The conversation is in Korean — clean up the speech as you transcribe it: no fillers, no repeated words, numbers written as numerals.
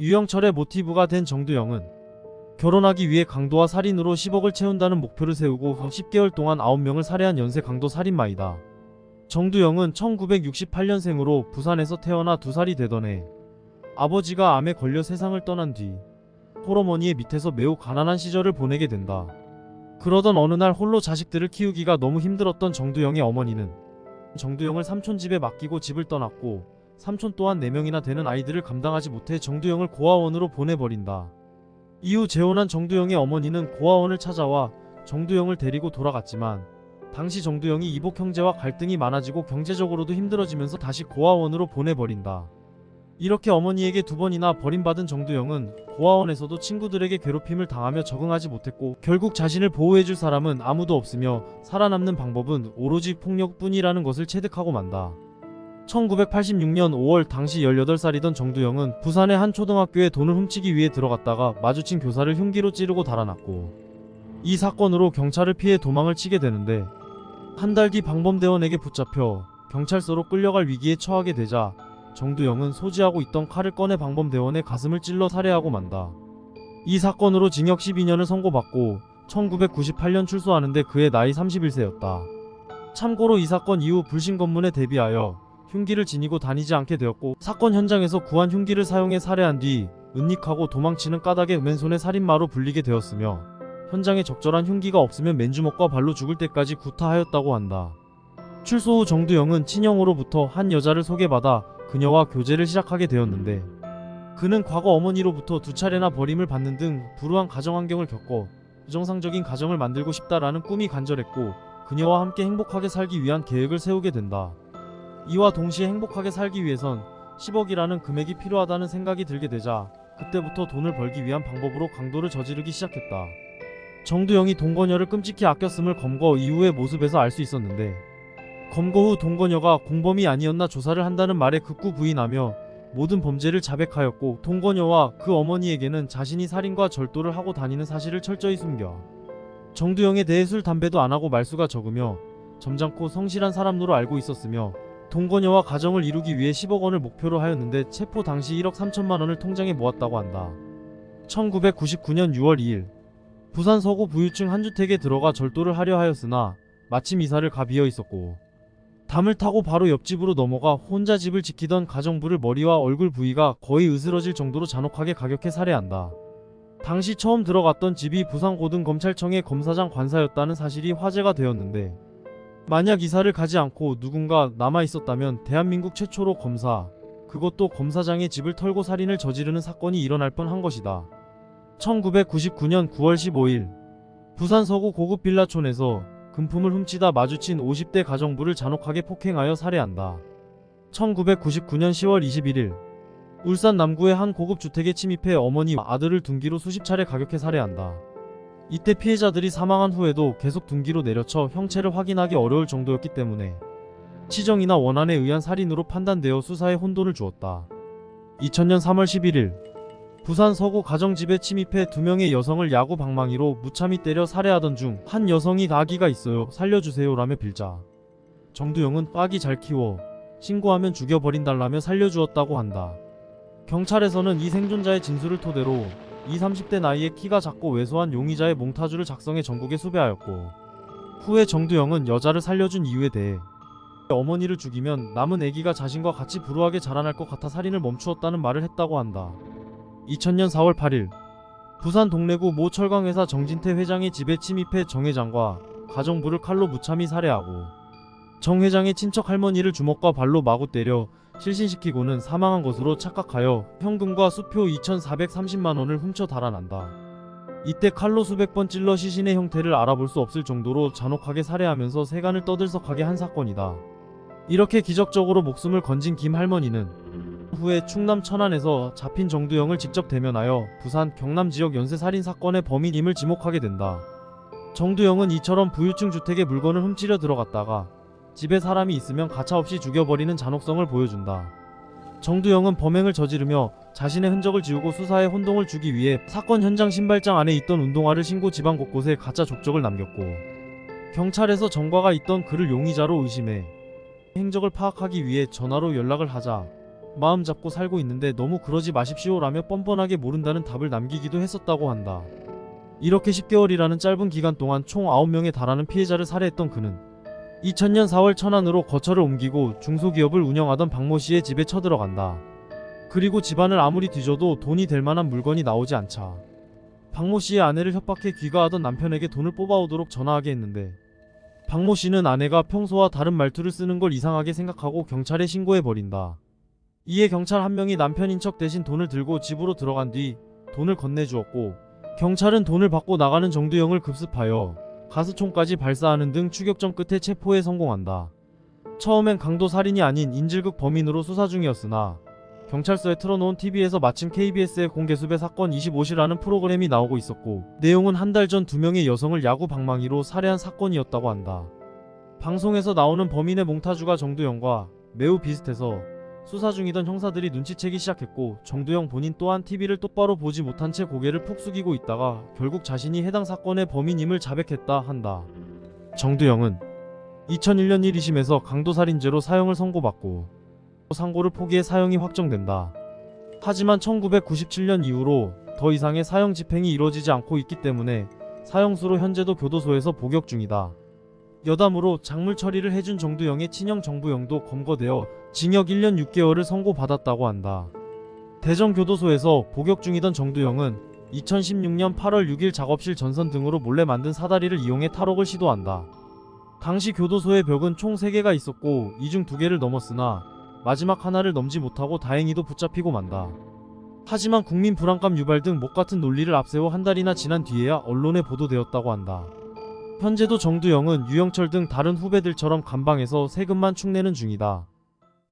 유영철의 모티브가 된 정두영은 결혼하기 위해 강도와 살인으로 10억을 채운다는 목표를 세우고 10개월 동안 9명을 살해한 연쇄 강도 살인마이다. 정두영은 1968년생으로 부산에서 태어나 2살이 되던 해 아버지가 암에 걸려 세상을 떠난 뒤 홀어머니의 밑에서 매우 가난한 시절을 보내게 된다. 그러던 어느 날 홀로 자식들을 키우기가 너무 힘들었던 정두영의 어머니는 정두영을 삼촌 집에 맡기고 집을 떠났고 삼촌 또한 4명이나 되는 아이들을 감당하지 못해 정두영을 고아원으로 보내버린다. 이후 재혼한 정두영의 어머니는 고아원을 찾아와 정두영을 데리고 돌아갔지만 당시 정두영이 이복 형제와 갈등이 많아지고 경제적으로도 힘들어지면서 다시 고아원으로 보내버린다. 이렇게 어머니에게 2번이나 버림받은 정두영은 고아원에서도 친구들에게 괴롭힘을 당하며 적응하지 못했고 결국 자신을 보호해줄 사람은 아무도 없으며 살아남는 방법은 오로지 폭력뿐이라는 것을 체득하고 만다. 1986년 5월 당시 18살이던 정두영은 부산의 한 초등학교에 돈을 훔치기 위해 들어갔다가 마주친 교사를 흉기로 찌르고 달아났고 이 사건으로 경찰을 피해 도망을 치게 되는데 한 달 뒤 방범대원에게 붙잡혀 경찰서로 끌려갈 위기에 처하게 되자 정두영은 소지하고 있던 칼을 꺼내 방범대원의 가슴을 찔러 살해하고 만다. 이 사건으로 징역 12년을 선고받고 1998년 출소하는데 그의 나이 31세였다. 참고로 이 사건 이후 불신 검문에 대비하여 흉기를 지니고 다니지 않게 되었고 사건 현장에서 구한 흉기를 사용해 살해한 뒤 은닉하고 도망치는 까닭에 맨손의 살인마로 불리게 되었으며 현장에 적절한 흉기가 없으면 맨주먹과 발로 죽을 때까지 구타하였다고 한다. 출소 후 정두영은 친형으로부터 한 여자를 소개받아 그녀와 교제를 시작하게 되었는데 그는 과거 어머니로부터 2차례나 버림을 받는 등 불우한 가정환경을 겪어 부정상적인 가정을 만들고 싶다라는 꿈이 간절했고 그녀와 함께 행복하게 살기 위한 계획을 세우게 된다. 이와 동시에 행복하게 살기 위해선 10억이라는 금액이 필요하다는 생각이 들게 되자 그때부터 돈을 벌기 위한 방법으로 강도를 저지르기 시작했다. 정두영이 동거녀를 끔찍히 아꼈음을 검거 이후의 모습에서 알 수 있었는데 검거 후 동거녀가 공범이 아니었나 조사를 한다는 말에 극구 부인하며 모든 범죄를 자백하였고 동거녀와 그 어머니에게는 자신이 살인과 절도를 하고 다니는 사실을 철저히 숨겨 정두영에 대해 술, 담배도 안하고 말수가 적으며 점잖고 성실한 사람으로 알고 있었으며 동거녀와 가정을 이루기 위해 10억 원을 목표로 하였는데 체포 당시 1억 3천만 원을 통장에 모았다고 한다. 1999년 6월 2일 부산 서구 부유층 한 주택에 들어가 절도를 하려 하였으나 마침 이사를 가 비어 있었고 담을 타고 바로 옆집으로 넘어가 혼자 집을 지키던 가정부를 머리와 얼굴 부위가 거의 으스러질 정도로 잔혹하게 가격해 살해한다. 당시 처음 들어갔던 집이 부산고등검찰청의 검사장 관사였다는 사실이 화제가 되었는데 만약 이사를 가지 않고 누군가 남아있었다면 대한민국 최초로 검사, 그것도 검사장의 집을 털고 살인을 저지르는 사건이 일어날 뻔한 것이다. 1999년 9월 15일 부산 서구 고급 빌라촌에서 금품을 훔치다 마주친 50대 가정부를 잔혹하게 폭행하여 살해한다. 1999년 10월 21일 울산 남구의 한 고급 주택에 침입해 어머니와 아들을 둔기로 수십 차례 가격해 살해한다. 이때 피해자들이 사망한 후에도 계속 둔기로 내려쳐 형체를 확인하기 어려울 정도였기 때문에 치정이나 원한에 의한 살인으로 판단되어 수사에 혼돈을 주었다. 2000년 3월 11일 부산 서구 가정집에 침입해 2명의 여성을 야구 방망이로 무참히 때려 살해하던 중 한 여성이 아기가 있어요 살려주세요 라며 빌자 정두영은 아기 잘 키워 신고하면 죽여버린달라며 살려주었다고 한다. 경찰에서는 이 생존자의 진술을 토대로 20, 30대 나이에 키가 작고 왜소한 용의자의 몽타주를 작성해 전국에 수배하였고 후에 정두영은 여자를 살려준 이유에 대해 어머니를 죽이면 남은 아기가 자신과 같이 불우하게 자라날 것 같아 살인을 멈추었다는 말을 했다고 한다. 2000년 4월 8일 부산 동래구 모 철강회사 정진태 회장의 집에 침입해 정 회장과 가정부를 칼로 무참히 살해하고 정 회장의 친척 할머니를 주먹과 발로 마구 때려 실신시키고는 사망한 것으로 착각하여 현금과 수표 2,430만원을 훔쳐 달아난다. 이때 칼로 수백 번 찔러 시신의 형태를 알아볼 수 없을 정도로 잔혹하게 살해하면서 세간을 떠들썩하게 한 사건이다. 이렇게 기적적으로 목숨을 건진 김 할머니는 후에 충남 천안에서 잡힌 정두영을 직접 대면하여 부산, 경남 지역 연쇄살인 사건의 범인임을 지목하게 된다. 정두영은 이처럼 부유층 주택에 물건을 훔치려 들어갔다가 집에 사람이 있으면 가차없이 죽여버리는 잔혹성을 보여준다. 정두영은 범행을 저지르며 자신의 흔적을 지우고 수사에 혼동을 주기 위해 사건 현장 신발장 안에 있던 운동화를 신고 집안 곳곳에 가짜 족적을 남겼고 경찰에서 정과가 있던 그를 용의자로 의심해 행적을 파악하기 위해 전화로 연락을 하자 마음 잡고 살고 있는데 너무 그러지 마십시오 라며 뻔뻔하게 모른다는 답을 남기기도 했었다고 한다. 이렇게 10개월이라는 짧은 기간 동안 총 9명에 달하는 피해자를 살해했던 그는 2000년 4월 천안으로 거처를 옮기고 중소기업을 운영하던 박모 씨의 집에 쳐들어간다. 그리고 집안을 아무리 뒤져도 돈이 될 만한 물건이 나오지 않자 박모 씨의 아내를 협박해 귀가하던 남편에게 돈을 뽑아오도록 전화하게 했는데 박모 씨는 아내가 평소와 다른 말투를 쓰는 걸 이상하게 생각하고 경찰에 신고해버린다. 이에 경찰 한 명이 남편인 척 대신 돈을 들고 집으로 들어간 뒤 돈을 건네주었고 경찰은 돈을 받고 나가는 정두영을 급습하여 가스총까지 발사하는 등 추격전 끝에 체포에 성공한다. 처음엔 강도살인이 아닌 인질극 범인으로 수사 중이었으나 경찰서에 틀어놓은 TV에서 마침 KBS의 공개수배 사건 25시라는 프로그램이 나오고 있었고 내용은 한 달 전 2명의 여성을 야구 방망이로 살해한 사건이었다고 한다. 방송에서 나오는 범인의 몽타주가 정두영과 매우 비슷해서 수사 중이던 형사들이 눈치채기 시작했고 정두영 본인 또한 TV를 똑바로 보지 못한 채 고개를 푹 숙이고 있다가 결국 자신이 해당 사건의 범인임을 자백했다 한다. 정두영은 2001년 1심에서 강도살인죄로 사형을 선고받고 상고를 포기해 사형이 확정된다. 하지만 1997년 이후로 더 이상의 사형 집행이 이루어지지 않고 있기 때문에 사형수로 현재도 교도소에서 복역 중이다. 여담으로 작물 처리를 해준 정두영의 친형 정부영도 검거되어 징역 1년 6개월을 선고받았다고 한다. 대전교도소에서 복역 중이던 정두영은 2016년 8월 6일 작업실 전선 등으로 몰래 만든 사다리를 이용해 탈옥을 시도한다. 당시 교도소의 벽은 총 3개가 있었고 이 중 2개를 넘었으나 마지막 하나를 넘지 못하고 다행히도 붙잡히고 만다. 하지만 국민 불안감 유발 등 못같은 논리를 앞세워 한 달이나 지난 뒤에야 언론에 보도되었다고 한다. 현재도 정두영은 유영철 등 다른 후배들처럼 감방에서 세금만 축내는 중이다.